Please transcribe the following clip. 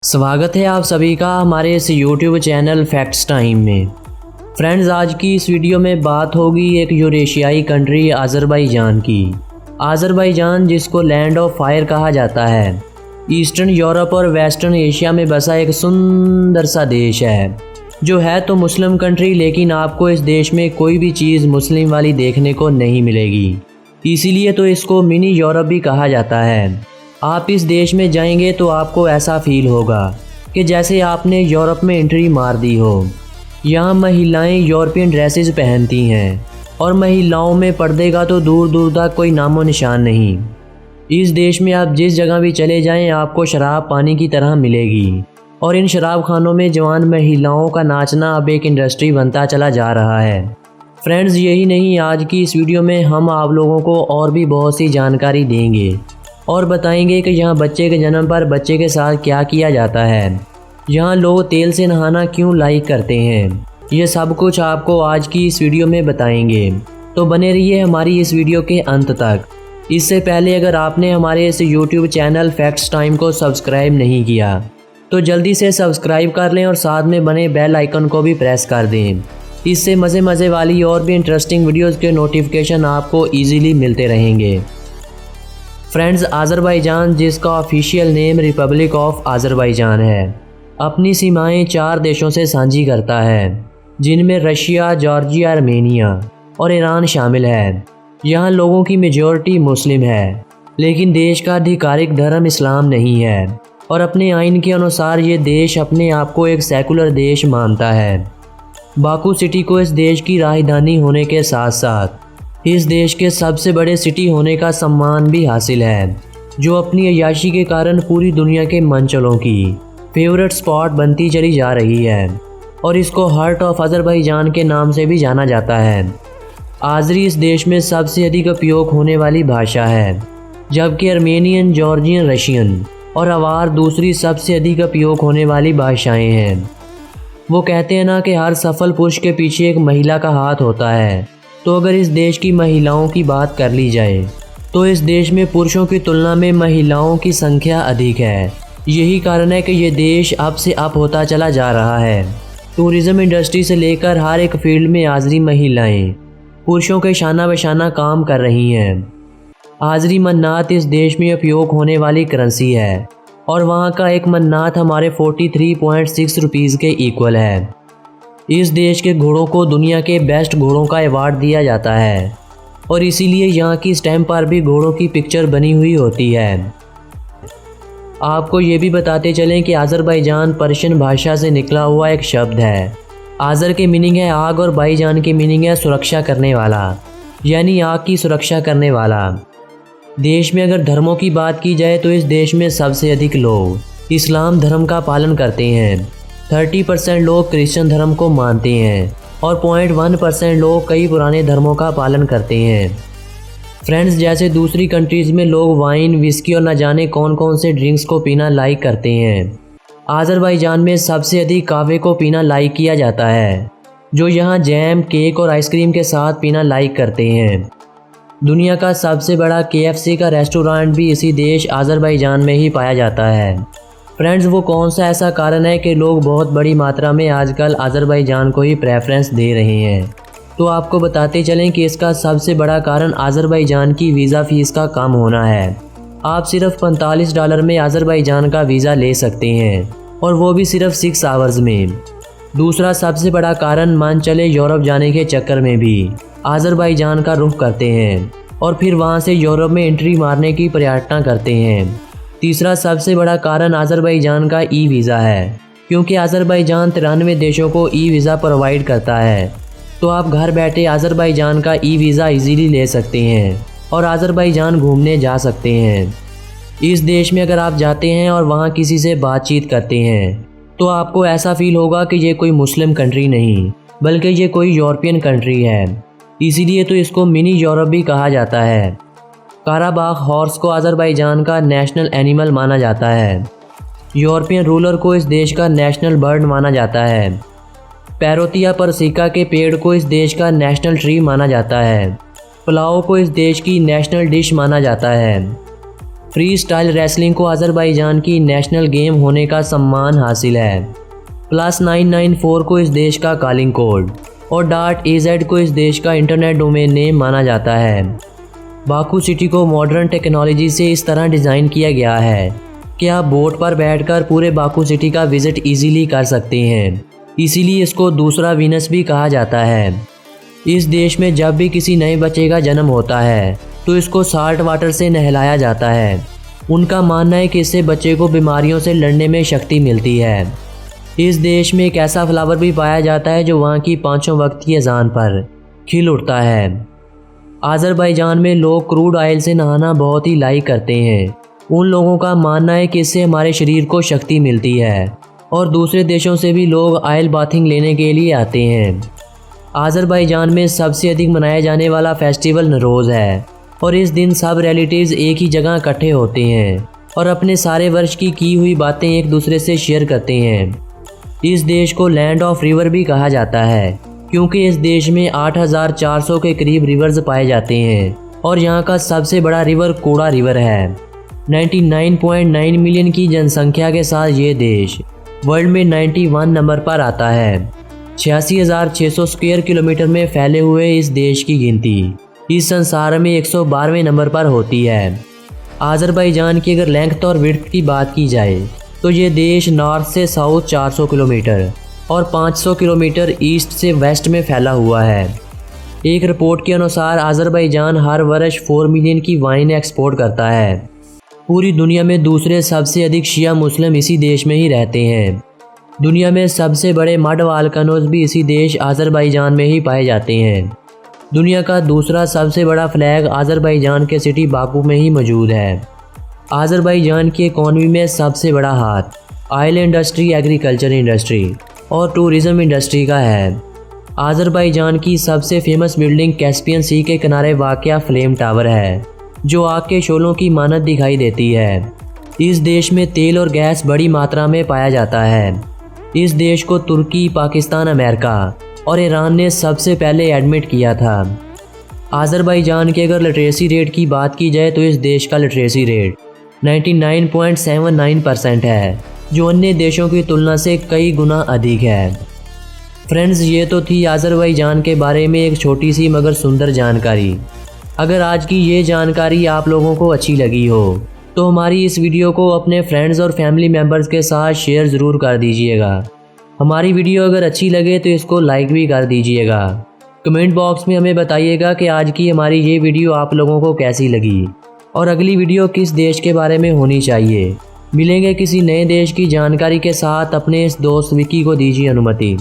स्वागत है आप सभी का हमारे इस YouTube चैनल फैक्ट्स टाइम में। फ्रेंड्स, आज की इस वीडियो में बात होगी एक यूरेशियाई कंट्री अज़रबैजान की। अज़रबैजान, जिसको लैंड ऑफ फायर कहा जाता है, ईस्टर्न यूरोप और वेस्टर्न एशिया में बसा एक सुंदर सा देश है, जो है तो मुस्लिम कंट्री, लेकिन आपको इस देश में कोई भी चीज़ मुस्लिम वाली देखने को नहीं मिलेगी। इसीलिए तो इसको मिनी यूरोप भी कहा जाता है। आप इस देश में जाएंगे तो आपको ऐसा फील होगा कि जैसे आपने यूरोप में एंट्री मार दी हो। यहाँ महिलाएं यूरोपियन ड्रेसेस पहनती हैं और महिलाओं में पर्दे का तो दूर दूर तक कोई नामो निशान नहीं। इस देश में आप जिस जगह भी चले जाएं आपको शराब पानी की तरह मिलेगी, और इन शराब खानों में जवान महिलाओं का नाचना अब एक इंडस्ट्री बनता चला जा रहा है। फ्रेंड्स, यही नहीं, आज की इस वीडियो में हम आप लोगों को और भी बहुत सी जानकारी देंगे और बताएंगे कि यहाँ बच्चे के जन्म पर बच्चे के साथ क्या किया जाता है, यहाँ लोग तेल से नहाना क्यों लाइक करते हैं। ये सब कुछ आपको आज की इस वीडियो में बताएंगे, तो बने रहिए हमारी इस वीडियो के अंत तक। इससे पहले अगर आपने हमारे इस YouTube चैनल फैक्ट्स टाइम को सब्सक्राइब नहीं किया तो जल्दी से सब्सक्राइब कर लें और साथ में बने बेल आइकन को भी प्रेस कर दें। इससे मज़े वाली और भी इंटरेस्टिंग वीडियोज़ के नोटिफिकेशन आपको ईजीली मिलते रहेंगे। फ्रेंड्स, अज़रबैजान, जिसका official name Republic of Azerbaijan है, अपनी सीमाएं 4 देशों से साझी करता है, जिनमें रशिया, जॉर्जिया, आर्मेनिया और ईरान शामिल है। यहाँ लोगों की मेजॉरिटी मुस्लिम है, लेकिन देश का आधिकारिक धर्म इस्लाम नहीं है, और अपने आइन के अनुसार ये देश अपने आप को एक सेकुलर देश मानता है। बाकू सिटी को इस देश की राजधानी होने के साथ साथ इस देश के सबसे बड़े सिटी होने का सम्मान भी हासिल है, जो अपनी अय्याशी के कारण पूरी दुनिया के मंचलों की फेवरेट स्पॉट बनती चली जा रही है, और इसको हार्ट ऑफ अज़रबैजान के नाम से भी जाना जाता है। आज़री इस देश में सबसे अधिक उपयोग होने वाली भाषा है, जबकि आर्मेनियन, जॉर्जियन, रशियन और अवार दूसरी सबसे अधिक उपयोग होने वाली भाषाएं हैं। वो कहते हैं ना कि हर सफल पुरुष के पीछे एक महिला का हाथ होता है, तो अगर इस देश की महिलाओं की बात कर ली जाए तो इस देश में पुरुषों की तुलना में महिलाओं की संख्या अधिक है। यही कारण है कि ये देश अप से अप होता चला जा रहा है। टूरिज़्म इंडस्ट्री से लेकर हर एक फील्ड में आज़री महिलाएं पुरुषों के शाना बशाना काम कर रही हैं। आज़री मन्नात इस देश में उपयोग होने वाली करेंसी है, और वहाँ का एक मन्नात हमारे 43.6 रुपीज़ के इक्वल है। इस देश के घोड़ों को दुनिया के बेस्ट घोड़ों का अवार्ड दिया जाता है, और इसीलिए यहाँ की स्टैम्प पर भी घोड़ों की पिक्चर बनी हुई होती है। आपको ये भी बताते चलें कि अज़रबैजान पर्शियन भाषा से निकला हुआ एक शब्द है। आज़र के मीनिंग है आग और बैजान की मीनिंग है सुरक्षा करने वाला, यानी आग की सुरक्षा करने वाला। देश में अगर धर्मों की बात की जाए तो इस देश में सबसे अधिक लोग इस्लाम धर्म का पालन करते हैं। 30% लोग क्रिश्चियन धर्म को मानते हैं, और 0.1% लोग कई पुराने धर्मों का पालन करते हैं। फ्रेंड्स, जैसे दूसरी कंट्रीज़ में लोग वाइन, विस्की और न जाने कौन कौन से ड्रिंक्स को पीना लाइक करते हैं, अज़रबैजान में सबसे अधिक कहवे को पीना लाइक किया जाता है, जो यहाँ जैम, केक और आइसक्रीम के साथ पीना लाइक करते हैं। दुनिया का सबसे बड़ा KFC का रेस्टोरेंट भी इसी देश अज़रबैजान में ही पाया जाता है। फ्रेंड्स, वो कौन सा ऐसा कारण है कि लोग बहुत बड़ी मात्रा में आजकल अज़रबैजान को ही प्रेफरेंस दे रहे हैं, तो आपको बताते चलें कि इसका सबसे बड़ा कारण अज़रबैजान की वीज़ा फ़ीस का कम होना है। आप सिर्फ $45 में अज़रबैजान का वीज़ा ले सकते हैं, और वो भी सिर्फ 6 आवर्स में। दूसरा सबसे बड़ा कारण, मान चले यूरोप जाने के चक्कर में भी अज़रबैजान का रुख करते हैं और फिर वहाँ से यूरोप में एंट्री मारने की प्रयास करते हैं। तीसरा सबसे बड़ा कारण अज़रबैजान का ई वीज़ा है, क्योंकि अज़रबैजान 93 देशों को ई वीज़ा प्रोवाइड करता है, तो आप घर बैठे अज़रबैजान का ई वीज़ा इजीली ले सकते हैं और अज़रबैजान घूमने जा सकते हैं। इस देश में अगर आप जाते हैं और वहाँ किसी से बातचीत करते हैं तो आपको ऐसा फील होगा कि ये कोई मुस्लिम कंट्री नहीं, बल्कि ये कोई यूरोपियन कंट्री है। इसीलिए तो इसको मिनी यूरोप भी कहा जाता है। काराबाख हॉर्स को अज़रबैजान का नेशनल एनिमल माना जाता है। यूरोपियन रूलर को इस देश का नेशनल बर्ड माना जाता है। पैरोतिया परसिका के पेड़ को इस देश का नेशनल ट्री माना जाता है। पुलाव को इस देश की नेशनल डिश माना जाता है। फ्री स्टाइल रेसलिंग को अज़रबैजान की नेशनल गेम होने का सम्मान हासिल है। +994 को इस देश का कॉलिंग कोड और .az को इस देश का इंटरनेट डोमेन नेम माना जाता है। बाकू सिटी को मॉडर्न टेक्नोलॉजी से इस तरह डिज़ाइन किया गया है कि आप बोट पर बैठकर पूरे बाकू सिटी का विज़िट इजीली कर सकते हैं। इसीलिए इसको दूसरा वीनस भी कहा जाता है। इस देश में जब भी किसी नए बच्चे का जन्म होता है तो इसको साल्ट वाटर से नहलाया जाता है। उनका मानना है कि इससे बच्चे को बीमारियों से लड़ने में शक्ति मिलती है। इस देश में एक ऐसा फ्लावर भी पाया जाता है जो वहाँ की 5 वक्त की अजान पर खिल उठता है। अज़रबैजान में लोग क्रूड ऑयल से नहाना बहुत ही लाइक करते हैं। उन लोगों का मानना है कि इससे हमारे शरीर को शक्ति मिलती है और दूसरे देशों से भी लोग ऑयल बाथिंग लेने के लिए आते हैं। अज़रबैजान में सबसे अधिक मनाया जाने वाला फेस्टिवल नरोज़ है और इस दिन सब रिलेटिव्स एक ही जगह इकट्ठे होते हैं और अपने सारे वर्ष की हुई बातें एक दूसरे से शेयर करते हैं। इस देश को लैंड ऑफ रिवर भी कहा जाता है क्योंकि इस देश में 8400 के करीब रिवर्स पाए जाते हैं और यहाँ का सबसे बड़ा रिवर कोड़ा रिवर है। 99.9 मिलियन की जनसंख्या के साथ ये देश वर्ल्ड में 91 नंबर पर आता है। 86,600 स्क्वायर किलोमीटर में फैले हुए इस देश की गिनती इस संसार में 112वें नंबर पर होती है। अज़रबैजान की अगर लेंथ और विड्थ की बात की जाए तो ये देश नॉर्थ से साउथ 400 किलोमीटर और 500 किलोमीटर ईस्ट से वेस्ट में फैला हुआ है। एक रिपोर्ट के अनुसार अज़रबैजान हर वर्ष 4 मिलियन की वाइन एक्सपोर्ट करता है। पूरी दुनिया में दूसरे सबसे अधिक शिया मुस्लिम इसी देश में ही रहते हैं। दुनिया में सबसे बड़े मड वाल्कनोज भी इसी देश अज़रबैजान में ही पाए जाते हैं। दुनिया का दूसरा सबसे बड़ा फ्लैग अज़रबैजान के सिटी बाकू में ही मौजूद है। अज़रबैजान की इकॉनमी में सबसे बड़ा हाथ ऑयल इंडस्ट्री, एग्रीकल्चर इंडस्ट्री और टूरिज़्म इंडस्ट्री का है। अज़रबैजान की सबसे फेमस बिल्डिंग कैस्पियन सी के किनारे वाक़या फ्लेम टावर है जो आग के शोलों की मानत दिखाई देती है। इस देश में तेल और गैस बड़ी मात्रा में पाया जाता है। इस देश को तुर्की, पाकिस्तान, अमेरिका और ईरान ने सबसे पहले एडमिट किया था। अज़रबैजान के अगर लिटरेसी रेट की बात की जाए तो इस देश का लिटरेसी रेट 99.79% है जो अन्य देशों की तुलना से कई गुना अधिक है। फ्रेंड्स, ये तो थी अज़रबैजान के बारे में एक छोटी सी मगर सुंदर जानकारी। अगर आज की ये जानकारी आप लोगों को अच्छी लगी हो तो हमारी इस वीडियो को अपने फ्रेंड्स और फैमिली मेम्बर्स के साथ शेयर ज़रूर कर दीजिएगा। हमारी वीडियो अगर अच्छी लगे तो इसको लाइक भी कर दीजिएगा। कमेंट बॉक्स में हमें बताइएगा कि आज की हमारी ये वीडियो आप लोगों को कैसी लगी और अगली वीडियो किस देश के बारे में होनी चाहिए। मिलेंगे किसी नए देश की जानकारी के साथ। अपने इस दोस्त विकी को दीजिए अनुमति।